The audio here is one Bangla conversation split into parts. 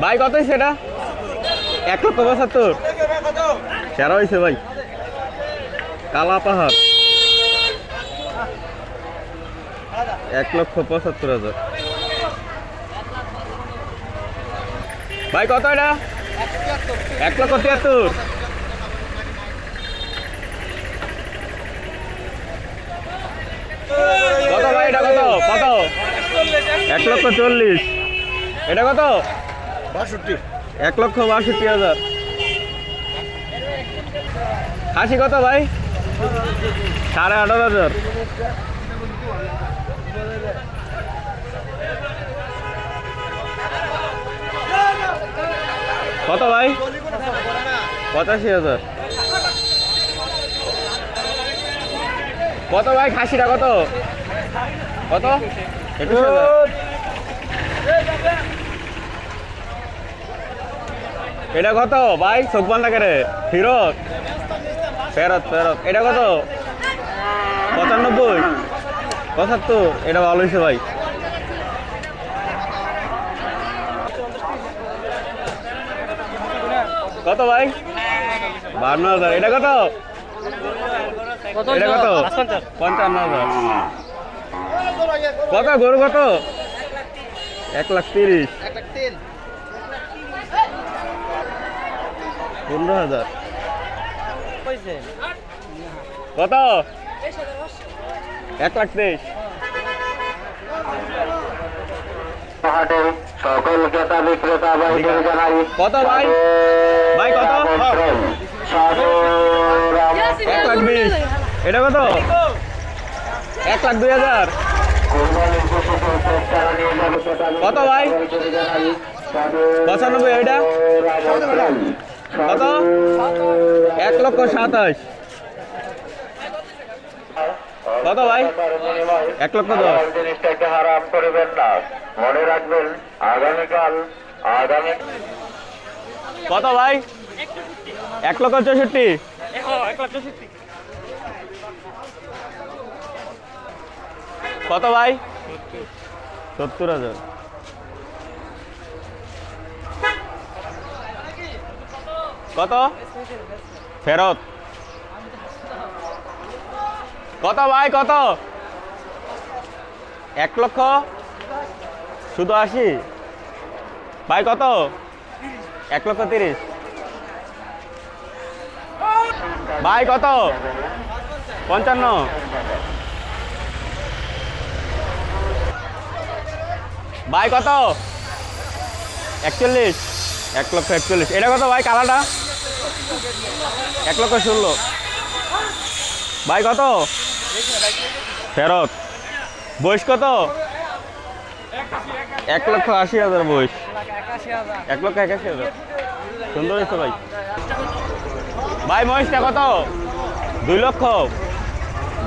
ভাই কত হয়েছে এটা? 1,75,000 সেরা হয়েছে ভাই। কালা পাহাড় 1,75,000। ভাই কত এটা? 1,73,000। কত ভাই এটা কত? কত? 1,40,000। এটা কত? 1,62,000। খাসি কত ভাই? 18,500। কত ভাই? 85,000। কত ভাই খাসিটা কত? কত? 21,000। এটা কত ভাই? চোখ বন্ধ করে ফেরত ফেরত ফেরত। এটা কত? 95, 75। এটা ভালো হয়েছে ভাই। কত ভাই? 52,000। এটা কত? এটা কত? 55,000। কত গরু কত? 1,30,000। 15,000। কত? 1,23,000। সকল ক্রেতা বিক্রেতা ভাইদের জানাই কত ভাই? ভাই কত? 1,20,000। এটা কত? 1,02,000। কত ভাই? 95। এটা কত? 1,27,000। কত ভাই? 1,10,000। জিনিসটাকে হারাম করবেন না, মনে রাখবেন আগামীকাল কত ভাই? 1,64,000। কত ভাই? 70,000। কত? ফেরত। কত ভাই? কত? 1,00,000 শুধু 80 ভাই। কত? 1,30,000 ভাই। কত? 55। ভাই কত? 41। 1,41,000। এটা কত ভাই? কালাটা 1,16,000 ভাই। কত? ফেরত। বয়স কত? 1,80,000 বয়স। 1,81,000। সুন্দর হয়েছে ভাই। ভাই মহিষটা কত? 2 লক্ষ।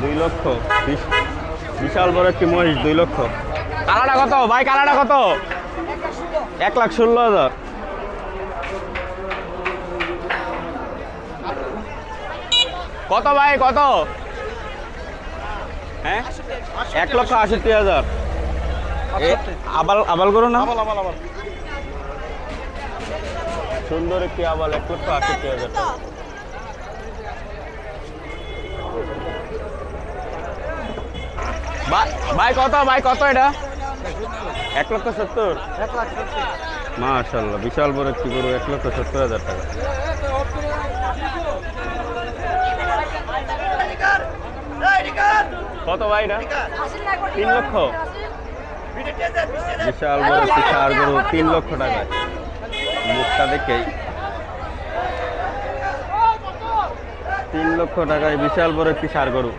2 লক্ষ। বিশাল বড় একটি মহিষ 2 লক্ষ। কালাটা কত ভাই? কালাটা কত? 1,16,000। কত ভাই? কত? হ্যাঁ 1,68,000। আবাল করো না। সুন্দর একটি আবাল 1,68,000 টাকা। ভাই কত? ভাই কত? এটা 1,70,000। মাশাআল্লাহ বিশাল বড় একটি গরু 1,70,000 টাকা। কত ভাই? না 3 লক্ষ। বিশাল বড় একটি ষাঁড় গরু 3 লক্ষ টাকায়। মুখটা দেখেই 3 লক্ষ টাকায় বিশাল বড় একটি ষাঁড় গরু।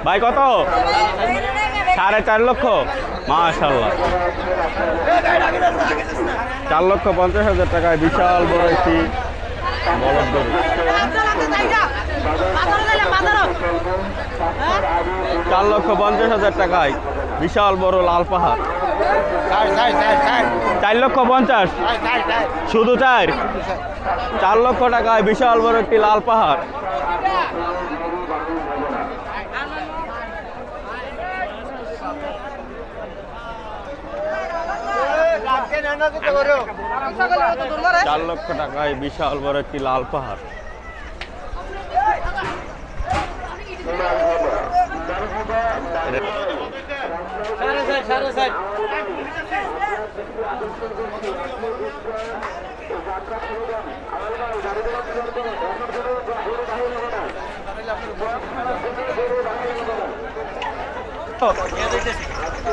ভাই কত? 4.5 লক্ষ। মাশাআল্লাহ 4,50,000 টাকায় বিশাল বড় একটি বলদ গরু। 4,50,000 টাকায় বিশাল বড় লাল পাহাড়। 4,50,000 শুধু 4 লক্ষ টাকায় বিশাল বড় একটি লাল পাহাড়। 4 লক্ষ টাকায় বিশাল বড় একটি লাল পাহাড়।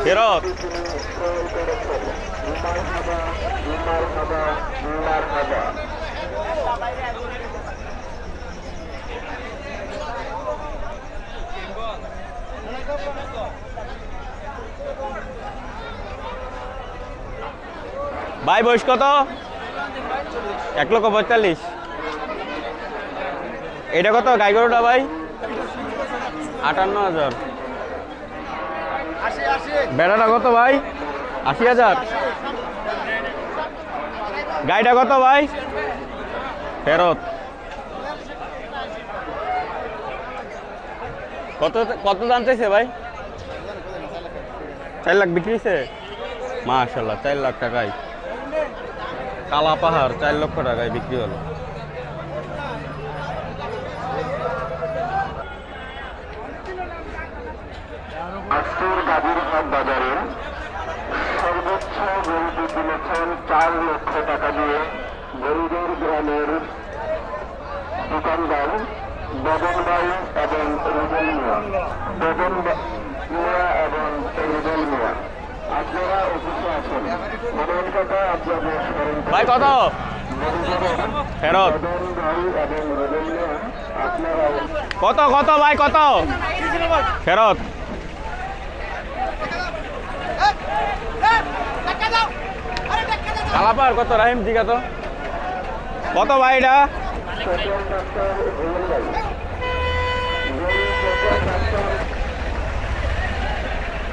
ফেরত ভাই বয়স কত? 1,45,000। এটা কত গাই গরুটা ভাই? 58,000। বেড়াটা কত ভাই? 80,000। গাইটা কত ভাই? ফেরত। কত কত দাম চাইছে ভাই? 4 লাখ বিক্রি হয়েছে? মাশাআল্লাহ, 4 লাখ টাকায় কালা পাহাড় 4 লক্ষ টাকায় বিক্রি হলো। আজকের গাজীরহাট বাজারে সর্বোচ্চ গরুটি কিনেছেন 4 লক্ষ টাকা দিয়ে গরুদের গ্রামের দোকানদার বদন ভাই এবং রুবেল মিয়া। বদন মিয়া এবং রুবেল মিয়া, আপনারা অফিসে আছেন। বদন কাকা আপনাদের স্মরণ ভাই কত? ফেরত। বদন ভাই এবং রুবেল মিয়া আপনারা কত কত ভাই কত? ফেরত। কালাপাহাড় কত রাহিম জিগা তো কত ভাই? এটা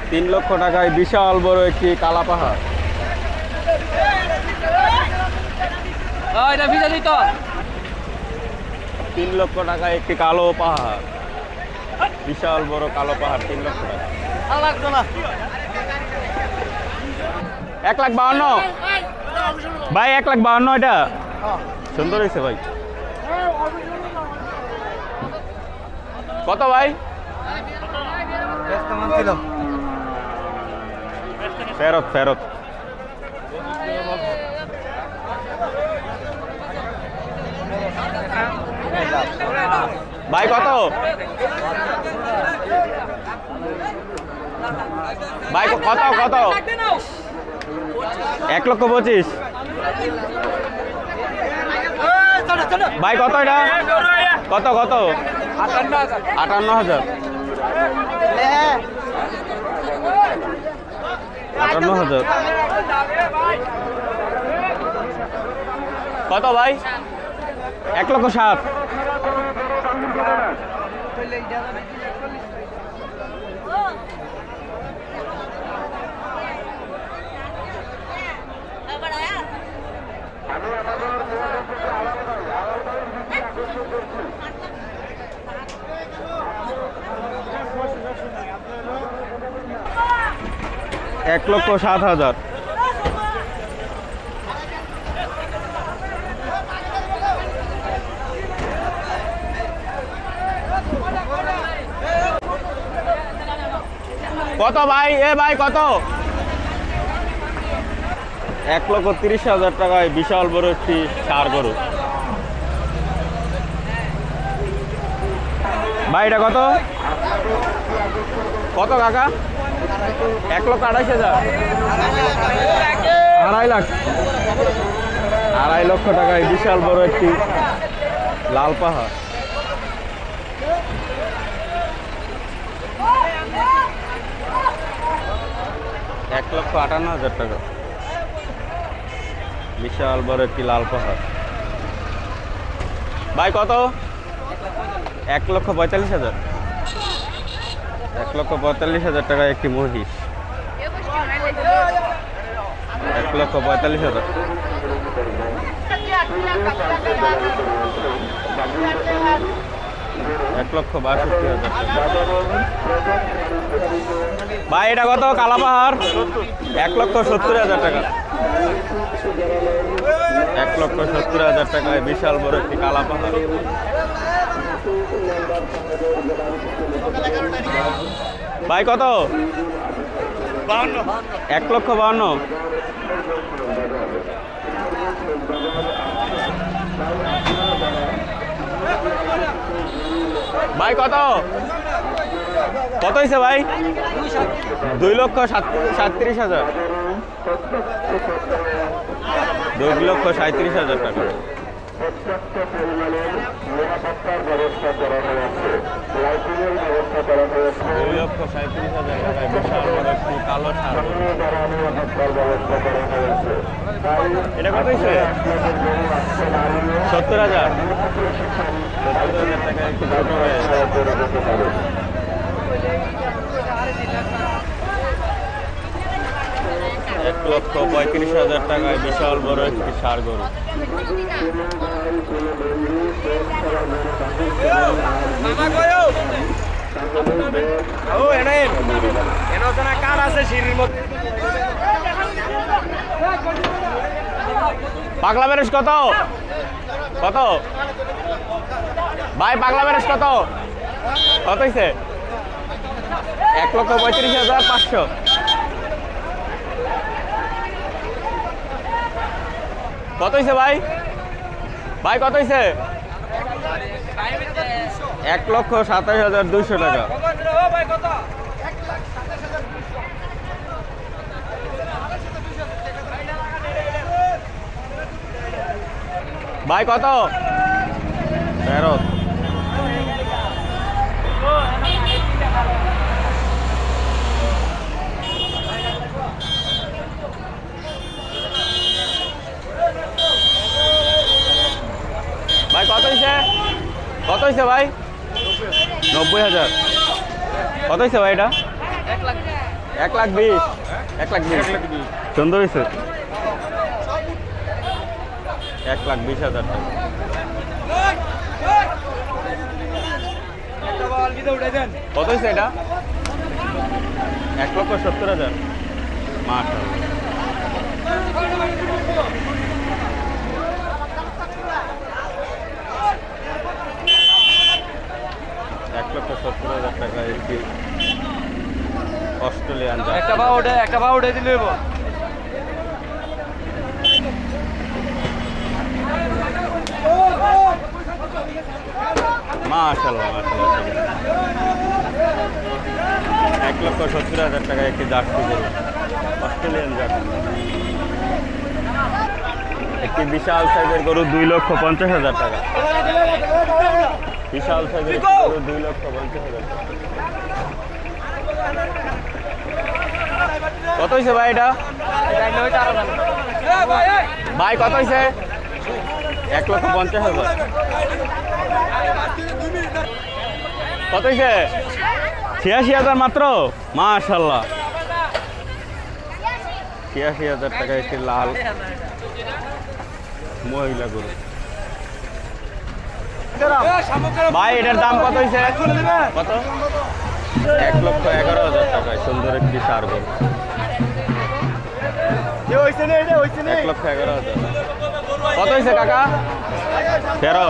3 লক্ষ টাকায় বিশাল বড় একটি কালা পাহাড়। 3 লক্ষ টাকায় একটি কালো পাহাড়, বিশাল বড় কালো পাহাড়। 3 লক্ষ টাকা। 1,52,000 ভাই। 1,52,000 এটা সুন্দর হয়েছে ভাই। কত ভাই? ফেরত ফেরত। ভাই কত? ভাই কত কত? 1,25,000 ভাই। কত এটা? কত কত? 58,000। 58,000। কত ভাই? 1,07,000। এক 1,07,000। কত ভাই? এ ভাই কত? 1,30,000 টাকায় বিশাল বড় একটি ষাঁড় গরু। ভাই এটা কত? কত কাকা? 1,28,000। 2.5 লাখ। 2.5 লক্ষ টাকায় বিশাল বড় একটি লাল পাহাড়। এক 1,58,000 টাকা বিশাল বড় একটি লাল পাহাড়। ভাই কত? 1,45,000। 1,45,000 টাকায় একটি মহিষ। 1,45,000। 1,62,000 ভাই এটা কত? কালা পাহাড় 1,70,000 টাকা। 1,70,000 টাকায় বিশাল বড় একটি কালা পাহাড়। ভাই কত? 1,52,000। ভাই কত কত হয়েছে ভাই? 2,37,000। 2,37,000 টাকা। পর্যাপ্ত পরিমাণের নিরাপত্তার ব্যবস্থা করা হয়েছে, লাইটিংয়ের ব্যবস্থা করা হয়েছে। 2,37,000 টাকায় বিশাল বড় একটি কালো ষাঁড়। নিরাপত্তার ব্যবস্থা করা হয়েছে। এটা কত হয়েছে? 70,000। 70,000 টাকায় একটু ছোট হয়েছে। 1,35,000 টাকায় বিশাল বড় একটি ষাঁড় গরু। পাগলা বেরেস কত? কত ভাই পাগলা বেরেস কত? কত হয়েছে? 1,35,500। কত হয়েছে ভাই? ভাই কত হয়েছে? 1,27,200 টাকা। ভাই কত? 13। ভাই কত হয়েছে? কত হয়েছে ভাই? 90,000। কত হয়েছে ভাই এটা? 1,20,000। 1,20,000 সুন্দর হয়েছে। 1,20,000 টাকা। কত হয়েছে এটা? 1,70,000। মাশাআল্লাহ। 1,70,000 টাকা একটি অস্ট্রেলিয়ান। একটা পা উঠে দিলে মাশাআল্লাহ মাশাআল্লাহ। 1,70,000 টাকা একটি জার্সি গরু, অস্ট্রেলিয়ান জার্সি। একটি বিশাল সাইজের গরু 2,50,000 টাকা। বিশাল সাইজের গরু 2,50,000 টাকা। কত হয়েছে ভাই এটা? ভাই কত হয়েছে? 1,50,000। কত হয়েছে? 86,000 মাত্র। মাশাআল্লাহ। 86,000 টাকা একটি লাল মহিলা গরু। ভাই এটার দাম কত হয়েছে? কত? 1,11,000 টাকায় সুন্দর একটি ষাঁড় গরু। 1,11,000। কত হয়েছে কাকা? 13।